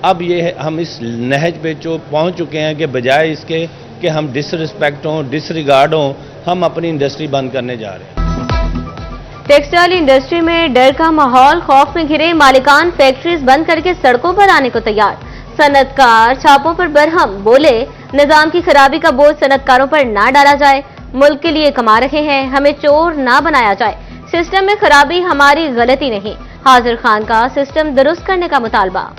अब ये हम इस नहज पे जो पहुंच चुके हैं कि बजाय इसके कि हम डिसरिस्पेक्ट हों, डिसरिगार्ड हों, हम अपनी इंडस्ट्री बंद करने जा रहे हैं। टेक्सटाइल इंडस्ट्री में डर का माहौल, खौफ में घिरे मालिकान फैक्ट्रीज बंद करके सड़कों पर आने को तैयार। सनतकार छापों पर बरहम, बोले निजाम की खराबी का बोझ सनतकारों पर ना डाला जाए, मुल्क के लिए कमा रहे हैं, हमें चोर ना बनाया जाए, सिस्टम में खराबी हमारी गलती नहीं, हाजिर खान का सिस्टम दुरुस्त करने का मुतालबा।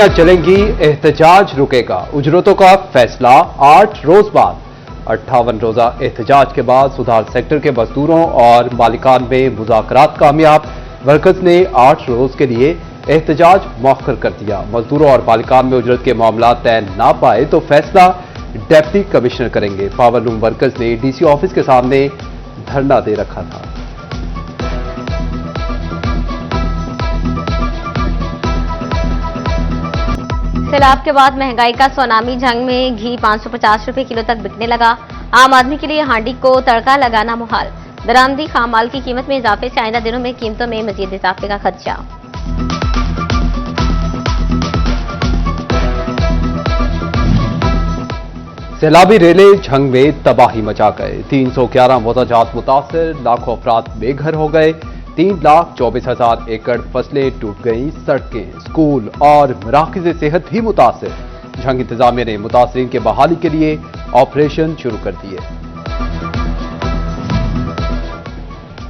चलेंगी, एहतजाज रुकेगा, उजरतों का फैसला 8 रोज बाद। 58 रोजा एहतजाज के बाद सुधार सेक्टर के मजदूरों और मालिकान में मुज़ाकरात कामयाब। वर्कर्स ने 8 रोज के लिए एहतजाज मौखर कर दिया। मजदूरों और मालिकान में उजरत के मामला तय ना पाए तो फैसला डिप्टी कमिश्नर करेंगे। पावर लूम वर्कर्स ने डीसी ऑफिस के सामने धरना दे रखा था। सैलाब के बाद महंगाई का सुनामी, झंग में घी 550 रुपए किलो तक बिकने लगा। आम आदमी के लिए हांडी को तड़का लगाना मुहाल। दरामदी खाम माल की कीमत में इजाफे से आइंदा दिनों में कीमतों में मजीद इजाफे का खदशा। सैलाबी रेले झंग में तबाही मचा गए। 311 मोजाजात मुतासिर, लाखों अफराद बेघर हो गए। 3,24,000 एकड़ फसलें टूट गईं, सड़कें, स्कूल और मराकज़ सेहत भी मुतासिर। झंग इंतजामिया ने मुतासरीन के बहाली के लिए ऑपरेशन शुरू कर दिए।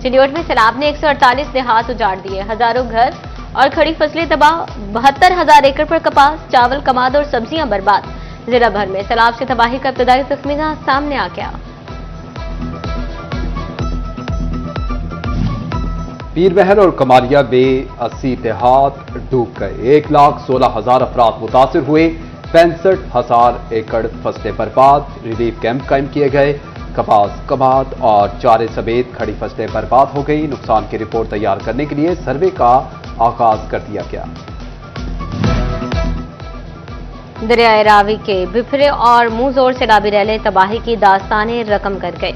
चिलियोट में सैलाब ने 148 देहात उजाड़ दिए, हजारों घर और खड़ी फसलें तबाह। 72,000 एकड़ पर कपास, चावल, कमाद और सब्जियां बर्बाद। जिला भर में सैलाब से तबाही का इब्तदाई तखमीना सामने आ गया। पीर महल और कमालिया में 80 देहात डूब गए। 1,16,000 अफराद मुतासिर हुए। 65,000 एकड़ फसलें बर्बाद। रिलीफ कैंप कायम किए गए। कपास, कमाद और चारे समेत खड़ी फसलें बर्बाद हो गई। नुकसान की रिपोर्ट तैयार करने के लिए सर्वे का आगाज कर दिया गया। दरियाए रावी के बिफरे और मुंह जोर सैलाबी रैले तबाही की दास्तानें रकम कर गए।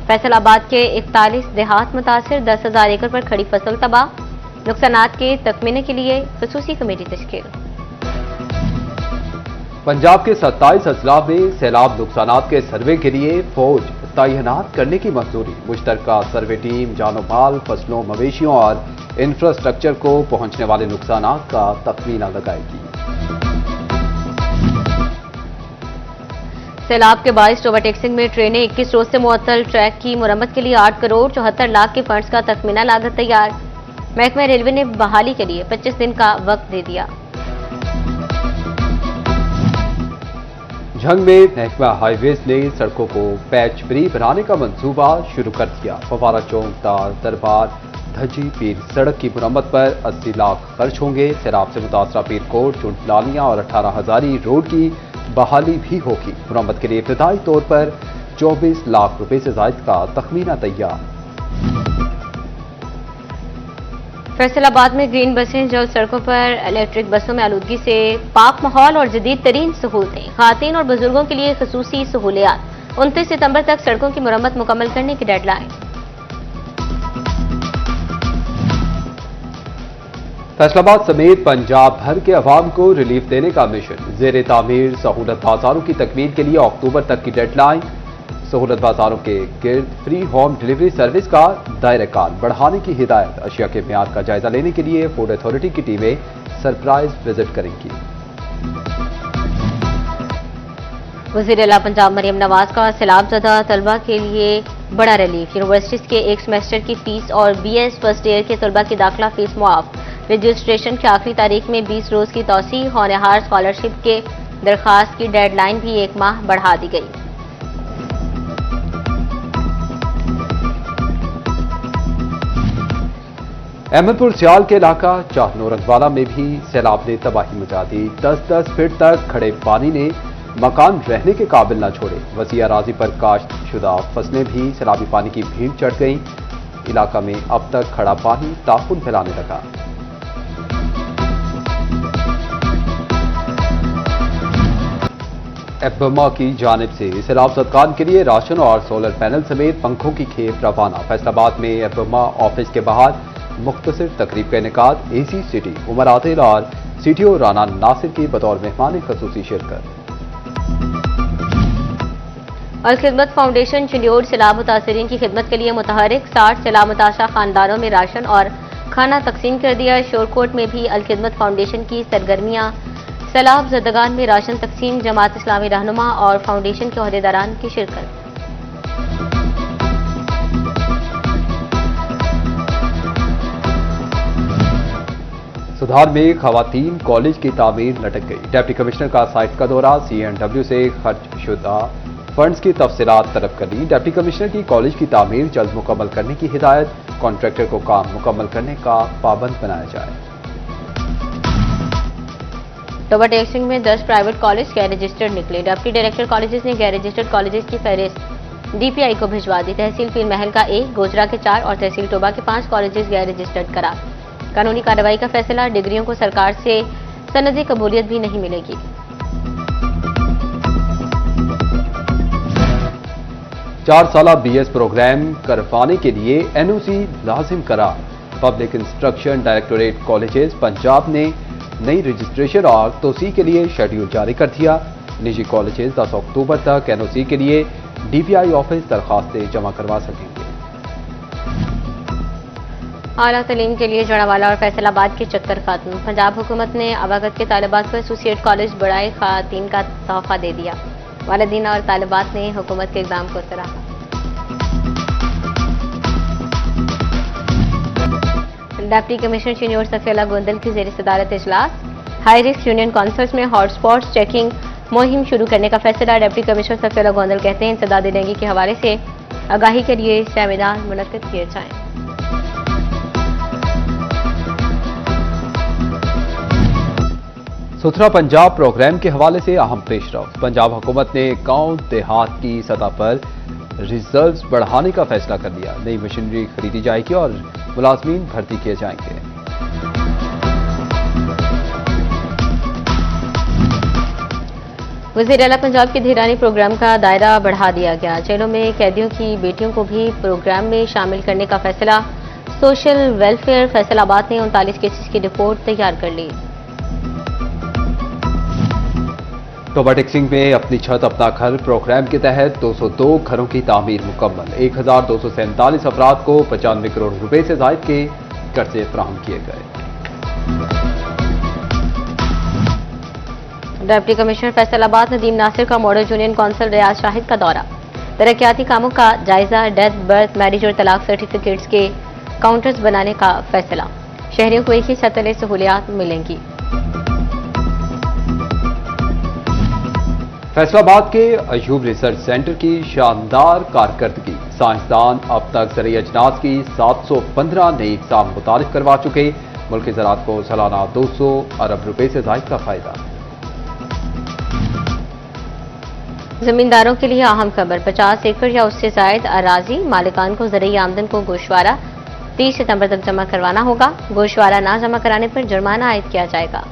फैसलाबाद के 41 देहात मुतासिर, 10,000 एकड़ पर खड़ी फसल तबाह। नुकसानात के तखमीने के लिए खसूसी कमेटी तश्कील। पंजाब के 27 अजला में सैलाब नुकसानात के सर्वे के लिए फौज तैनात करने की मंजूरी। मुश्तरका सर्वे टीम जानो माल, फसलों, मवेशियों और इंफ्रास्ट्रक्चर को पहुंचने वाले नुकसानात का तखमीना लगाएगी। सैलाब के बायस ओवरटेक्सिंग में ट्रेनें 21 रोज से मुअत्तल। ट्रैक की मुरम्मत के लिए 8 करोड़ 74 लाख के फंड्स का तखमीना लागत तैयार। महकमा रेलवे ने बहाली के लिए 25 दिन का वक्त दे दिया। झंग में महकमा हाईवेज ने सड़कों को पैच फ्री बनाने का मंसूबा शुरू कर दिया। फवारा चौक, दार दरबार, धजी पीर सड़क की मुरम्मत पर 80 लाख खर्च होंगे। सैलाब से मुतासरा पीरकोट, चुंटलानिया और 18 हजारी रोड की बहाली भी होगी। मुरम्मत के लिए इब्तदाई तौर पर 24 लाख रुपए से जायद का तखमीना तैयार। फैसलाबाद में ग्रीन बसें, जल्द सड़कों पर इलेक्ट्रिक बसों में आलूदगी से पाक माहौल और जदीद तरीन सहूलतें। खातीन और बुजुर्गों के लिए खसूसी सहूलियात। 29 सितंबर तक सड़कों की मुरम्मत मुकम्मल करने की डेडलाइन। फैसलाबाद समेत पंजाब भर के अवाम को रिलीफ देने का मिशन। जेर तामीर सहूलत बाजारों की तकमील के लिए अक्टूबर तक की डेडलाइन। सहूलत बाजारों के गिर्द फ्री होम डिलीवरी सर्विस का दायरा कार बढ़ाने की हिदायत। अशिया के म्यार का जायजा लेने के लिए फूड अथॉरिटी की टीमें सरप्राइज विजिट करेंगी। वज़ीर आला पंजाब मरियम नवाज का सैलाबज़दा तलबा के लिए बड़ा रिलीफ। यूनिवर्सिटीज के एक सेमेस्टर की फीस और BS फर्स्ट ईयर के तलबा की दाखिला फीस मुआफ। रजिस्ट्रेशन की आखिरी तारीख में 20 रोज की तौसीह। होनहार स्कॉलरशिप के दरखास्त की डेडलाइन भी 1 माह बढ़ा दी गई। अहमदपुर सियाल के इलाका चाहनौरंगवाला में भी सैलाब ने तबाही मचा दी। 10-10 फीट तक खड़े पानी ने मकान रहने के काबिल न छोड़े। वसी अराजी पर काश्त शुदा फसलें भी सैलाबी पानी की भीड़ चढ़ गईं। इलाका में अब तक खड़ा पानी ताफुन फैलाने लगा। एफएमआ की जानिब से सैलाब ज़दगान के लिए राशन और सोलर पैनल समेत पंखों की खेप रवाना। फैसलाबाद में एफएमआ ऑफिस के बाहर मुख्तसर तकरीब का इनेकाद एसी सिटी उमर आदिल और सीटीओ राना नासिर की बतौर मेहमान खसूसी शिरकत। और खिदमत फाउंडेशन चिन्योर सैलाब मुतासरीन की खिदमत के लिए मुतहरिक 60 सैलाब मुताशा खानदानों में राशन और खाना तकसीम कर दिया। शोरकोट में भी अलखिदमत फाउंडेशन की सरगर्मियां, सैलाब ज़दगान में राशन तकसीम, जमात इस्लामी रहनुमा और फाउंडेशन के अहदेदारान की शिरकत। सुधार में खवातीन कॉलेज की तामीर लटक गई। डिप्टी कमिश्नर का साइट का दौरा, CNW से खर्च शुदा फंड्स की तफसीलात तलब कर ली। डिप्टी कमिश्नर की कॉलेज की तामीर जल्द मुकम्मल करने की हिदायत, कॉन्ट्रैक्टर को काम मुकम्मल करने का पाबंद बनाया जाए। टोबा टेक्सिंग में 10 प्राइवेट कॉलेज गैर रजिस्टर्ड निकले। डिप्टी डायरेक्टर कॉलेजेस ने गैर रजिस्टर्ड कॉलेजेस की फहरिस्त DPI को भिजवा दी। तहसील पीर महल का 1, गोजरा के 4 और तहसील टोबा के 5 कॉलेजेस गैर रजिस्टर्ड करार। कानूनी कार्रवाई का फैसला, डिग्रियों को सरकार से सनदी कबूलियत भी नहीं मिलेगी। चार साला BS प्रोग्राम करवाने के लिए NOC लाजिम करार। Public instruction directorate colleges Punjab ने नई रजिस्ट्रेशन और तोसी के लिए शेड्यूल जारी कर दिया। निजी कॉलेजेस 10 अक्टूबर तक NOC के लिए DPI ऑफिस दरखास्तें जमा करवा सकेंगे। आला तलीम के लिए जड़ावाला और फैसलाबाद के चक्कर खत्म। पंजाब हुकूमत ने अवागत के तालिबात को एसोसिएट कॉलेज बढ़ाए खातीन का तोहफा दे दिया। वालिदीन और तालिबात ने हुकूमत के इक़दाम को सराहा। डिप्टी कमिश्नर चिन्योर सफीउल्लाह गोंदल की ज़ेर सदारत इजलास। हाई रिस्क यूनियन काउंसिल्स में हॉटस्पॉट्स चेकिंग मुहिम शुरू करने का फैसला। डिप्टी कमिश्नर सफीउल्लाह गोंदल कहते हैं इंसदाद डेंगू के हवाले से आगाही के लिए सेमिनार मुनक्किद किए जाएं। सुथरा पंजाब प्रोग्राम के हवाले से अहम पेशरफ। पंजाब हुकूमत ने गांव देहात की सतह पर रिजर्व्स बढ़ाने का फैसला कर लिया। नई मशीनरी खरीदी जाएगी और मुलाजमीन भर्ती किए जाएंगे। वज़ीर आला पंजाब के धीरानी प्रोग्राम का दायरा बढ़ा दिया गया। जेलों में कैदियों की बेटियों को भी प्रोग्राम में शामिल करने का फैसला। सोशल वेलफेयर फैसलाबाद ने 39 केसेस की रिपोर्ट तैयार कर ली। टोबा टेक्सिंग में अपनी छत अपना घर प्रोग्राम के तहत 202 घरों की तामीर मुकम्मल। 1247 अफराद को 95 करोड़ रुपए से जायद के कर्जे फराहम किए गए। डिप्टी कमिश्नर फैसलाबाद नदीम नासिर का मॉडल यूनियन काउंसिल रियाज शाहिद का दौरा। तरक्याती कामों का जायजा, डेथ, बर्थ, मैरिज और तलाक सर्टिफिकेट्स के काउंटर्स बनाने का फैसला। शहरियों को एक ही छत तले सहूलियात मिलेंगी। फैसलाबाद के अयूब रिसर्च सेंटर की शानदार कारकर्दगी। साइंसदान अब तक ज़रिए अजनास की 715 नई इक़साम मुतारिफ करवा चुके। मुल्क की ज़राअत को सालाना 200 अरब रुपए से ज़ायद का फायदा। जमींदारों के लिए अहम खबर। 50 एकड़ या उससे जायद अराजी मालिकान को ज़रिए आमदन को गोशवारा 30 सितंबर तक जमा करवाना होगा। गोशवारा ना जमा कराने पर जुर्माना आयद किया जाएगा।